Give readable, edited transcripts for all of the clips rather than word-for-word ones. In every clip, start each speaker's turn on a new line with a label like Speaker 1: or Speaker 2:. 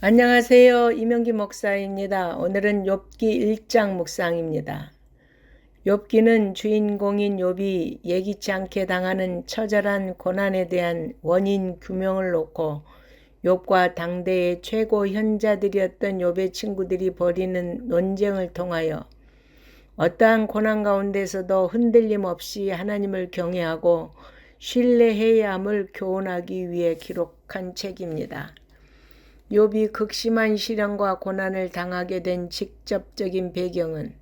Speaker 1: 안녕하세요. 이명기 목사입니다. 오늘은 욥기 1장 묵상입니다. 욥기는 주인공인 욥이 예기치 않게 당하는 처절한 고난에 대한 원인 규명을 놓고 욥과 당대의 최고 현자들이었던 욥의 친구들이 벌이는 논쟁을 통하여 어떠한 고난 가운데서도 흔들림 없이 하나님을 경외하고 신뢰해야 함을 교훈하기 위해 기록한 책입니다. 욥이 극심한 시련과 고난을 당하게 된 직접적인 배경은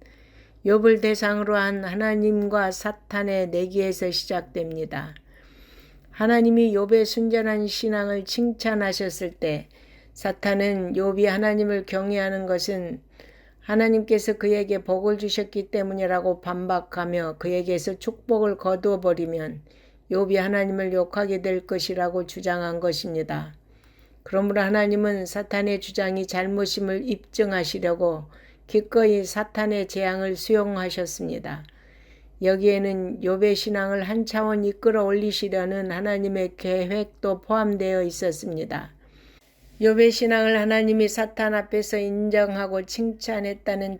Speaker 1: 욥을 대상으로 한 하나님과 사탄의 내기에서 시작됩니다. 하나님이 욥의 순전한 신앙을 칭찬하셨을 때 사탄은 욥이 하나님을 경외하는 것은 하나님께서 그에게 복을 주셨기 때문이라고 반박하며 그에게서 축복을 거두어 버리면 욥이 하나님을 욕하게 될 것이라고 주장한 것입니다. 그러므로 하나님은 사탄의 주장이 잘못임을 입증하시려고 기꺼이 사탄의 재앙을 수용하셨습니다. 여기에는 욥의 신앙을 한 차원 이끌어 올리시려는 하나님의 계획도 포함되어 있었습니다. 욥의 신앙을 하나님이 사탄 앞에서 인정하고 칭찬했다는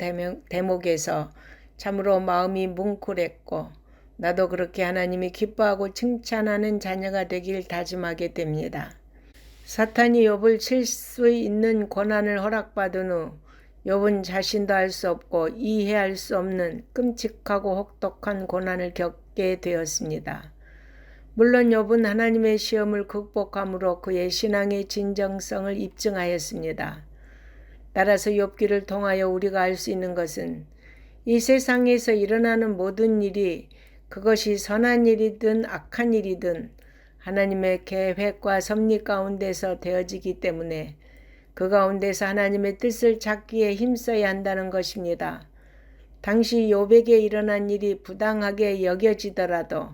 Speaker 1: 대목에서 참으로 마음이 뭉클했고 나도 그렇게 하나님이 기뻐하고 칭찬하는 자녀가 되길 다짐하게 됩니다. 사탄이 욥을 칠 수 있는 고난을 허락받은 후 욥은 자신도 알 수 없고 이해할 수 없는 끔찍하고 혹독한 고난을 겪게 되었습니다. 물론 욥은 하나님의 시험을 극복함으로 그의 신앙의 진정성을 입증하였습니다. 따라서 욥기를 통하여 우리가 알 수 있는 것은 이 세상에서 일어나는 모든 일이 그것이 선한 일이든 악한 일이든 하나님의 계획과 섭리 가운데서 되어지기 때문에 그 가운데서 하나님의 뜻을 찾기에 힘써야 한다는 것입니다. 당시 욥에게 일어난 일이 부당하게 여겨지더라도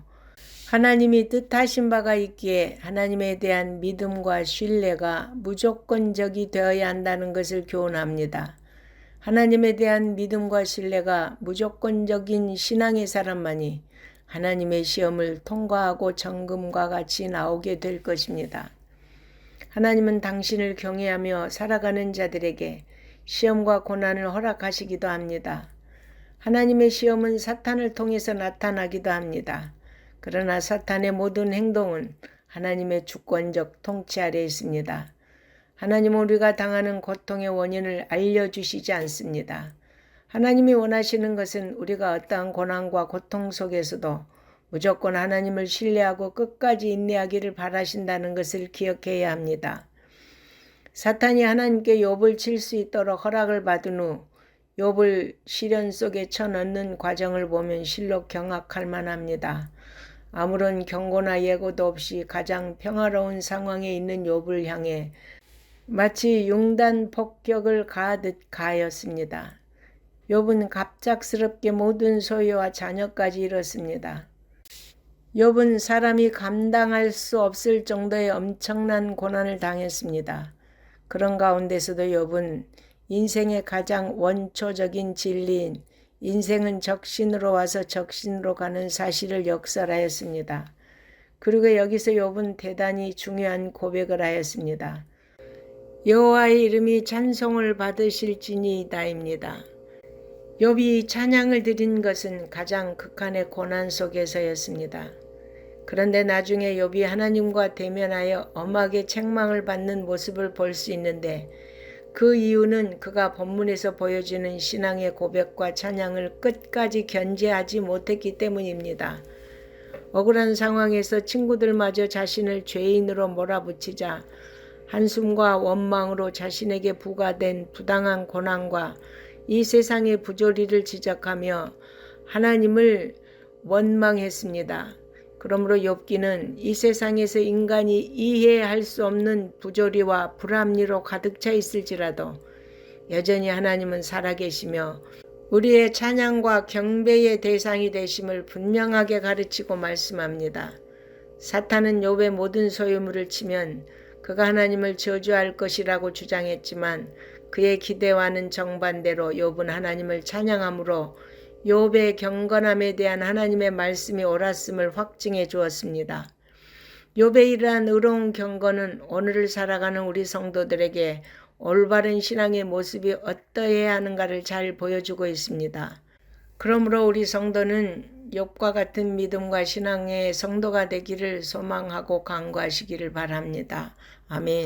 Speaker 1: 하나님이 뜻하신 바가 있기에 하나님에 대한 믿음과 신뢰가 무조건적이 되어야 한다는 것을 교훈합니다. 하나님에 대한 믿음과 신뢰가 무조건적인 신앙의 사람만이 하나님의 시험을 통과하고 정금과 같이 나오게 될 것입니다. 하나님은 당신을 경외하며 살아가는 자들에게 시험과 고난을 허락하시기도 합니다. 하나님의 시험은 사탄을 통해서 나타나기도 합니다. 그러나 사탄의 모든 행동은 하나님의 주권적 통치 아래 있습니다. 하나님은 우리가 당하는 고통의 원인을 알려주시지 않습니다. 하나님이 원하시는 것은 우리가 어떠한 고난과 고통 속에서도 무조건 하나님을 신뢰하고 끝까지 인내하기를 바라신다는 것을 기억해야 합니다. 사탄이 하나님께 욥을 칠 수 있도록 허락을 받은 후 욥을 시련 속에 쳐넣는 과정을 보면 실로 경악할 만합니다. 아무런 경고나 예고도 없이 가장 평화로운 상황에 있는 욥을 향해 마치 융단 폭격을 가하듯 가하였습니다. 욥은 갑작스럽게 모든 소유와 자녀까지 잃었습니다. 욥은 사람이 감당할 수 없을 정도의 엄청난 고난을 당했습니다. 그런 가운데서도 욥은 인생의 가장 원초적인 진리인 인생은 적신으로 와서 적신으로 가는 사실을 역설하였습니다. 그리고 여기서 욥은 대단히 중요한 고백을 하였습니다. 여호와의 이름이 찬송을 받으실지니이다입니다. 욥이 찬양을 드린 것은 가장 극한의 고난 속에서였습니다. 그런데 나중에 욥이 하나님과 대면하여 엄하게 책망을 받는 모습을 볼 수 있는데 그 이유는 그가 본문에서 보여주는 신앙의 고백과 찬양을 끝까지 견제하지 못했기 때문입니다. 억울한 상황에서 친구들마저 자신을 죄인으로 몰아붙이자 한숨과 원망으로 자신에게 부과된 부당한 고난과 이 세상의 부조리를 지적하며 하나님을 원망했습니다. 그러므로 욥기는 이 세상에서 인간이 이해할 수 없는 부조리와 불합리로 가득 차 있을지라도 여전히 하나님은 살아계시며 우리의 찬양과 경배의 대상이 되심을 분명하게 가르치고 말씀합니다. 사탄은 욥의 모든 소유물을 치면 그가 하나님을 저주할 것이라고 주장했지만 그의 기대와는 정반대로 욥은 하나님을 찬양함으로 욥의 경건함에 대한 하나님의 말씀이 옳았음을 확증해 주었습니다. 욥의 이러한 의로운 경건은 오늘을 살아가는 우리 성도들에게 올바른 신앙의 모습이 어떠해야 하는가를 잘 보여주고 있습니다. 그러므로 우리 성도는 욥과 같은 믿음과 신앙의 성도가 되기를 소망하고 간구하시기를 바랍니다. 아멘.